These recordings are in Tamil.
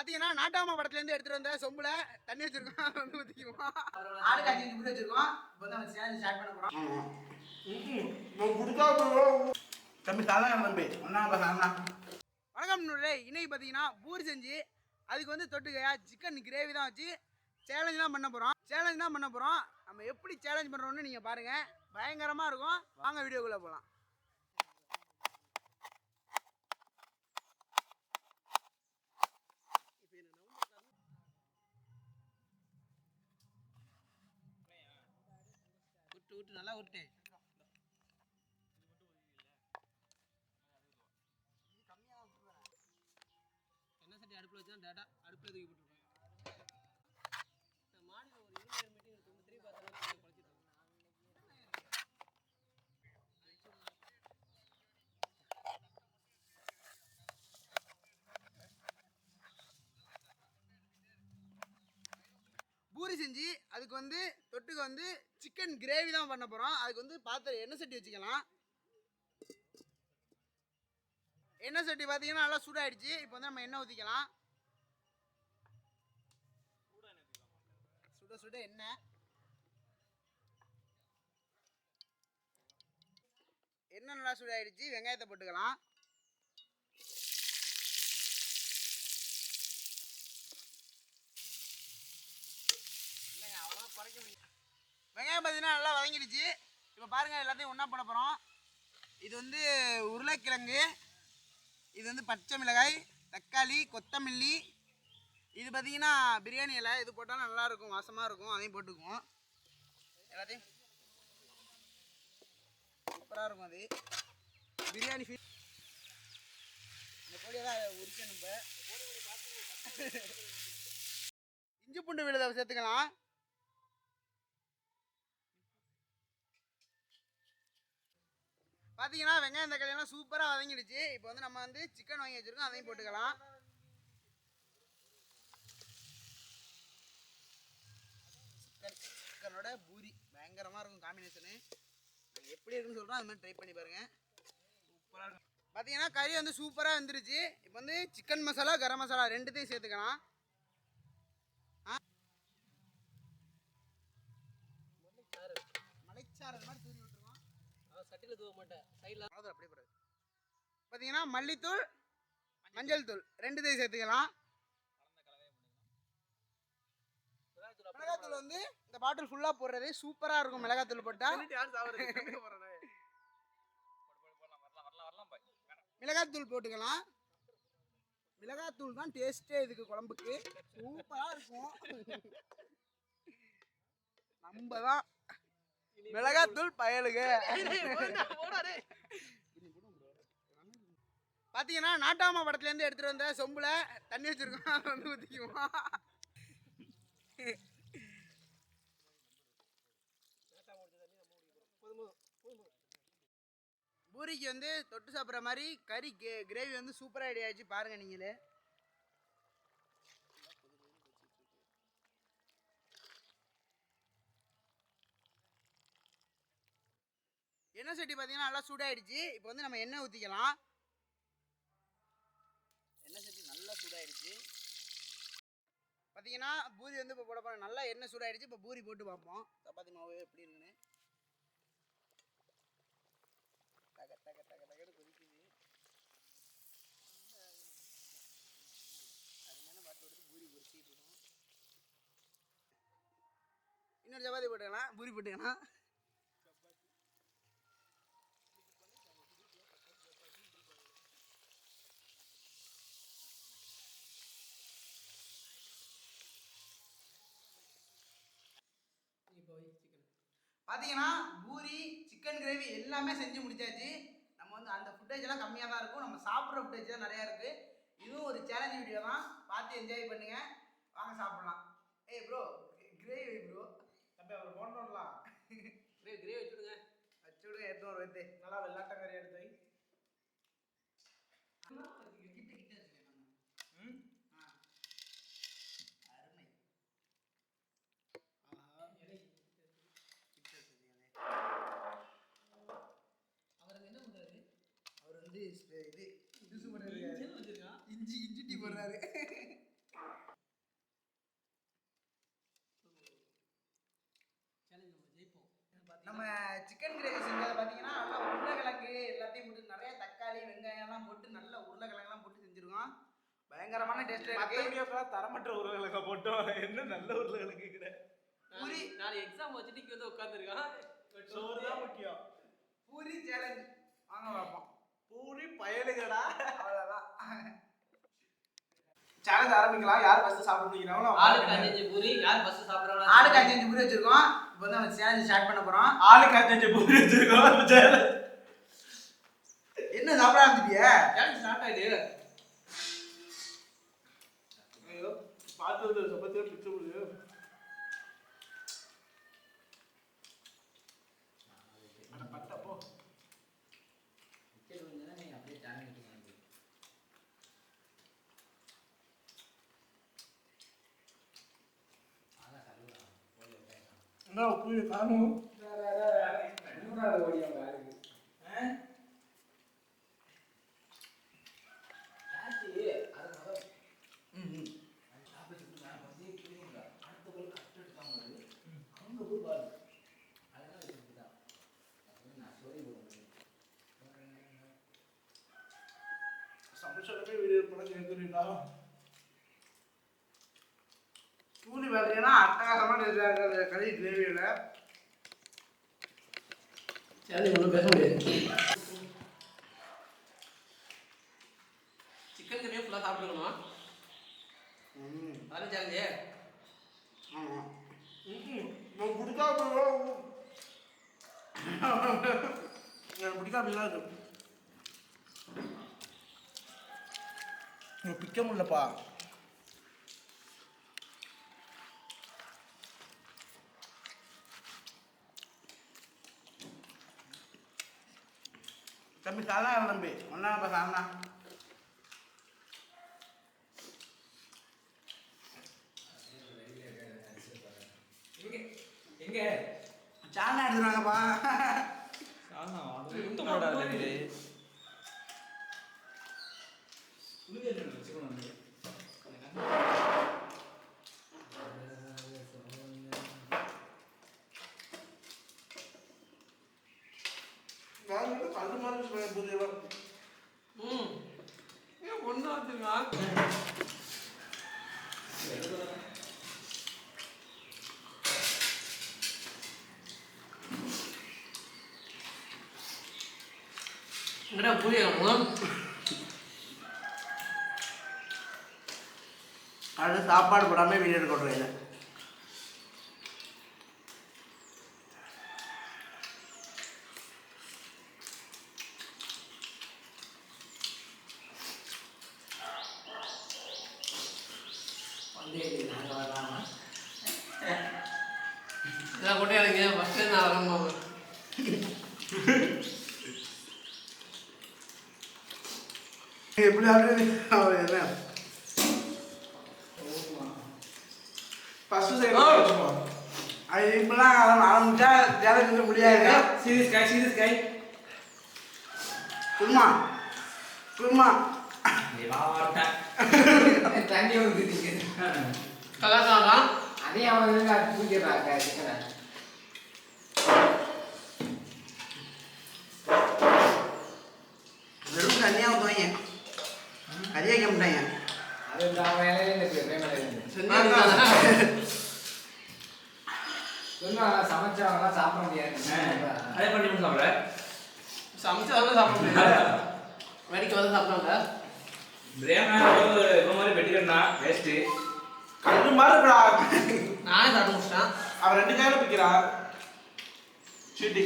பாத்தீங்கன்னா நாட்டாம படத்துல இருந்து எடுத்துட்டு வந்த சொம்புல தண்ணி வச்சிருக்கோம். அதை வந்து ஊத்திக்குவோம். ஆடு காய்ச்சி இப்படி வச்சிருக்கோம். இப்போ வந்து நம்ம சேலஞ்ச் ஸ்டார்ட் பண்ண போறோம். தம்பி சாதாரண தம்பி ஒன்னா வணக்கம் நூலே. இன்னைக்கு பார்த்தீங்கன்னா பூரி செஞ்சு அதுக்கு வந்து தொட்டுக்கையா சிக்கன் கிரேவி தான் வச்சு சேலஞ்ச் தான் பண்ண போகிறோம். நம்ம எப்படி சேலஞ்ச் பண்ணுறோம்னு நீங்கள் பாருங்கள். பயங்கரமாக இருக்கும். வாங்க வீடியோக்குள்ளே போகலாம். விட்டு நல்லா விட்டு என்ன சட்டி அடுப்பில் வச்சா டேட்டா அடுப்பில் தூக்கி போட்டுருக்கோம். மாடியில் ஒரு 20 மீட்டிங் இருக்கு. திரும்பி பார்த்தா குறைச்சிட்டு பூரி செஞ்சு அதுக்கு வந்து தொட்டுக்கு வந்து சிக்கன் கிரேவி தான் பண்ண போகிறோம். அதுக்கு வந்து பாத்திரம் எண்ணெய் சட்டி வச்சுக்கலாம். எண்ணெய் சட்டி பார்த்தீங்கன்னா நல்லா சூடாயிடுச்சு. இப்போ வந்து நம்ம எண்ணெய் ஊற்றிக்கலாம். சுட எண்ணெய் நல்லா சூடாயிடுச்சு. வெங்காயத்தை போட்டுக்கலாம். வெங்காயம் பார்த்தீங்கன்னா நல்லா வதங்கிடுச்சு. இப்போ பாருங்கள், எல்லாத்தையும் ஒன்றா போட போகிறோம். இது வந்து உருளைக்கிழங்கு, இது வந்து பச்சை மிளகாய், தக்காளி, கொத்தமல்லி, இது பார்த்தீங்கன்னா பிரியாணி இலை. இது போட்டாலும் நல்லாயிருக்கும், வாசமாக இருக்கும். அதையும் போட்டுக்குவோம். எல்லாத்தையும் சூப்பராக இருக்கும். அது பிரியாணி ஃபீல். இந்த கோழியெல்லாம் உரிக்கணும். இப்போ இஞ்சி பூண்டு விழுதை சேர்த்துக்கலாம். பார்த்தீங்கன்னா வெங்காயம் தக்காளியெல்லாம் சூப்பராக வதங்கிடுச்சு. இப்போ வந்து நம்ம வந்து சிக்கன் வாங்கி வச்சுருக்கோம், அதையும் போட்டுக்கலாம். சிக்கனோட பூரி பயங்கரமாக இருக்கும் காம்பினேஷனு. நாங்கள் எப்படி இருக்குன்னு சொல்கிறோம், அது மாதிரி ட்ரை பண்ணி பாருங்கள். சூப்பராக இருக்கும். பார்த்தீங்கன்னா கறி வந்து சூப்பராக வந்துருச்சு. இப்போ வந்து சிக்கன் மசாலா, கரம் மசாலா ரெண்டுத்தையும் சேர்த்துக்கலாம். மலைச்சாறு மாதிரி தூரி விட்டுருவோம். சட்டியில் தூவ மாட்டேன், சைடில் அப்படியே போடுறது. பார்த்தீங்கன்னா மல்லித்தூள், மஞ்சள் தூள் ரெண்டுத்தையும் சேர்த்துக்கலாம். மிளகாத்தூள் வந்து இந்த பாட்டில் ஃபுல்லாக போடுறது சூப்பராக இருக்கும். மிளகாத்தூள் போட்டால் மிளகாத்தூள் போட்டுக்கலாம். மிளகாத்தூள் தான் டேஸ்ட்டே இதுக்கு, குழம்புக்கு சூப்பராக இருக்கும். நம்ம தான் மிளகாத்தூள் பயலுக. பார்த்தீங்கன்னா நாட்டாம படத்துலேருந்து எடுத்துகிட்டு வந்த சொம்புல தண்ணி வச்சுருக்கோம், அதை வந்து ஊற்றிக்குவோம். பூரிக்கு வந்து தொட்டு சாப்பிட்ற மாதிரி கறி கிரேவி வந்து சூப்பராக ரெடி ஆகிடுச்சு. பாருங்கள் நீங்களே. எண்ணெய் சட்டி பார்த்தீங்கன்னா நல்லா சூடாயிடுச்சு. இப்போ வந்து நம்ம எண்ணெய் ஊற்றிக்கலாம். எண்ணெய் சட்டி நல்லா சூடாயிடுச்சு. பார்த்தீங்கன்னா பூரி வந்து இப்போ போட போகிறோம். நல்லா எண்ணெய் சூடாயிடுச்சு. இப்போ பூரி போட்டு பார்ப்போம் சப்பாத்தி மாவு எப்படி இருக்குன்னு. டக டக டக டகன்னு கொதிக்குது. அதுமாதிரி பார்த்து எடுத்து பூரி பொரிச்சிட்டு இருக்கோம். இன்னொரு சப்பாத்தி போட்டுக்கலாம், பூரி போட்டுக்கலாம். பார்த்தீங்கன்னா பூரி, சிக்கன் கிரேவி எல்லாமே செஞ்சு முடிச்சாச்சு. நம்ம வந்து அந்த ஃபுட்டேஜ் எல்லாம் கம்மியாக தான் இருக்கும். நம்ம சாப்பிட்ற ஃபுட்டேஜ் தான் நிறையா இருக்குது. இதுவும் ஒரு சேலஞ்ச் வீடியோ தான். பார்த்து என்ஜாய் பண்ணுங்க. வாங்க சாப்பிடலாம். ஏய் ப்ரோ, கிரேவி ப்ரோ. தம்பி அவர் ஃபோன் பண்ணலாம். கிரேவி வச்சுடுங்க. எடுத்து ஒரு வந்து நல்லா வெள்ளாட்ட கறி எடுத்து வை. கிட்ட கிட்ட வச்சுக்கேன். அருமை. அவர் என்ன பண்றாரு? அவர் வந்து இது ஜூஸ் போடுறாரு. இஞ்சி டீ போடுறாரு. சிக்கன் கிரேவி செஞ்சதை பார்த்தீங்கன்னா நல்லா உருளைக்கிழங்கு எல்லாத்தையும் போட்டு நிறைய தக்காளி வெங்காயம்லாம் போட்டு நல்ல உருளைக்கிழங்குலாம் போட்டு செஞ்சுருக்கோம். பயங்கரமான டேஸ்ட்டாக இருக்குது. தரமற்ற உருளைக்கிழங்க போட்டோம். என்ன நல்ல உருளைக்கிழங்கு பூரி. நான் எக்ஸாம் வச்சுட்டு இங்கே வந்து உட்காந்துருக்கான். சோறு தான் முக்கியம். பூரி சேலஞ்ச் வாங்க பார்ப்போம். பூரி பயலுகடா. அவ்வளோதான். சேலஞ்ச் ஆரம்பிக்கலாம். யார் ஃபர்ஸ்ட் சாப்பிட முடிக்கிறாங்களோ ஆளுக்கு 5 பூரி. யார் ஃபர்ஸ்ட் சாப்பிட்றாங்களோ ஆளுக்கு 5 பூரி வச்சிருக்கோம். இப்போ வந்து நம்ம சேலஞ்ச் ஸ்டார்ட் பண்ண போகிறோம். ஆளுக்கு 5 பூரி வச்சிருக்கோம். என்ன சாப்பிட ஆரம்பிச்சிட்டியா? சேலஞ்ச் ஸ்டார்ட் ஆயிடு. பார்த்து சப்பத்தியா பிச்சு போடு. அட பட்ட போ. சரி வந்து நீ அப்படியே சேலஞ்ச் பண்ணு. ஆனா கல்லுடா. போய் உட்கார்ந்து. என்ன பூரி காணும்? என்னடா ஓடியா பாருங்க. சமைச்சோடவே வீடியோ பண்ண கேட்குறீங்களா? பூரி பார்த்தீங்கன்னா அட்டகாசமான டேஸ்டாக இருக்குது கறி கிரேவியில். சேலஞ்ச் ஒன்றும் பேச முடியாது. சிக்கன் கறியை ஃபுல்லாக சாப்பிட்டுக்கணும். அதான் சேலஞ்சு. ஆமாம். நான் பிடிக்காம எனக்கு பிடிக்காமலாம் இருக்கு. பிக்க முடியலப்பா. தம்பி சாதா தம்பி ஒன்றாப்பா சாதனா. எங்க சாதனா எடுத்துருவாங்கப்பா. கல் மாதிரி புதியெல்லாம் ஒன்றா வச்சுருக்கா. என்னடா புரியணும். அது சாப்பாடு போடாமல் வீடியோ எடுக்க விட்றேன். இதெல்லாம் கொண்டு எனக்கு ஃபஸ்ட்டு நான் வரணும். எப்படி என்ன ஃபர்ஸ்ட் சைடு அது இப்பெல்லாம் ஆரம்பிச்சா சேலஞ்ச் முடியாது. சீரியஸ் கை குருமா குருமா தண்ணி ஊற்றிட்டு கலாக்காரன் அதே அவன் தூக்கிடுறாங்க சிக்கனை. வெறும் தண்ணியாக ஊற்றுவாங்க. கறியை வைக்க மாட்டாங்க. அது நான் வேலையில இருக்கு பேமெண்ட் சொன்னால் சமைச்சவங்களாம் சாப்பிட முடியாது. அதே பண்ணி சாப்பிட்ற சமைச்சு வந்து சாப்பிட முடியாது. வேடிக்கை வந்து சாப்பிடுவாங்க. பிரியாணி மாதிரி பெட்டிக்கண்ணா வேஸ்ட்டு கல் மாதிரி இருக்கா. நானே சாப்பிட்டு முடிச்சிட்டேன். அவன் 2 கையில பிக்கிறான். சீட்டி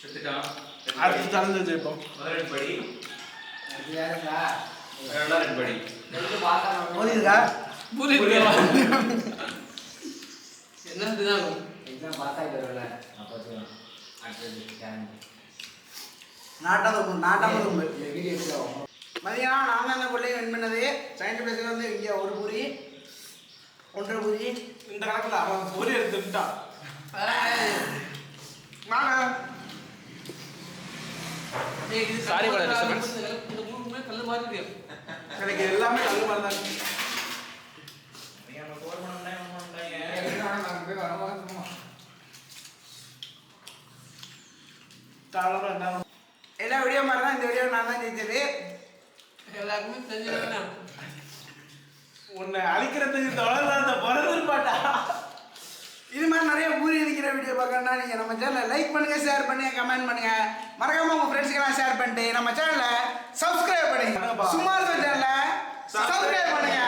எடுத்துட்டான். அடுத்து சேலஞ்சு ஜெயிப்போம். முதல் 2 படி அது வேறா ரெண்டாவது 2 படி எடுத்து பார்த்தா போதிருக்கா? புரியுது. என்ன இதுதான் எக்ஸாம் பாஸ் ஆகிட்டு வரல அப்போ நாட்டாம ரொம்ப இந்த வீடியோ எடுத்து மதியானம் நான் என்ன பிள்ளைங்க வின் பண்ணது. 70 வந்து இங்கே ஒரு பூரி ஒன்றரை பூரி இந்த கணக்குல அவன் பொரி எடுத்துட்டான். வாங்க. சாரி பட டிஸ்டர்பன்ஸ். இந்த மூணுமே கல்லு மாதிரி இருக்கு. எனக்கு எல்லாமே கல்லு மாதிரி தான் இருக்கு. நீங்க நம்ம போர் பண்ணோம்னா என்ன பண்றாங்க? நாங்கள் போய் வர சும்மா தாளம் என்ன எல்லா வீடியோ மாதிரி தான் இந்த வீடியோ நான் தான் ஜெயிச்சது. எல்லாருக்குமே தெரிஞ்சுக்கணும். உன்னை அழிக்கிறதுக்கு தொடர்ந்து அந்த பிறந்திருப்பாட்டா. இது மாதிரி நிறைய பூரி இருக்கிற வீடியோ பார்க்கணும்னா நீங்கள் நம்ம சேனலை லைக் பண்ணுங்கள், ஷேர் பண்ணுங்க, கமெண்ட் பண்ணுங்க. மறக்காம உங்கள் ஃப்ரெண்ட்ஸ்க்கெல்லாம் ஷேர் பண்ணிட்டு நம்ம சேனலை சப்ஸ்கிரைப் பண்ணுங்க. சும்மா இருக்க சேனலை சப்ஸ்கிரைப் பண்ணுங்க.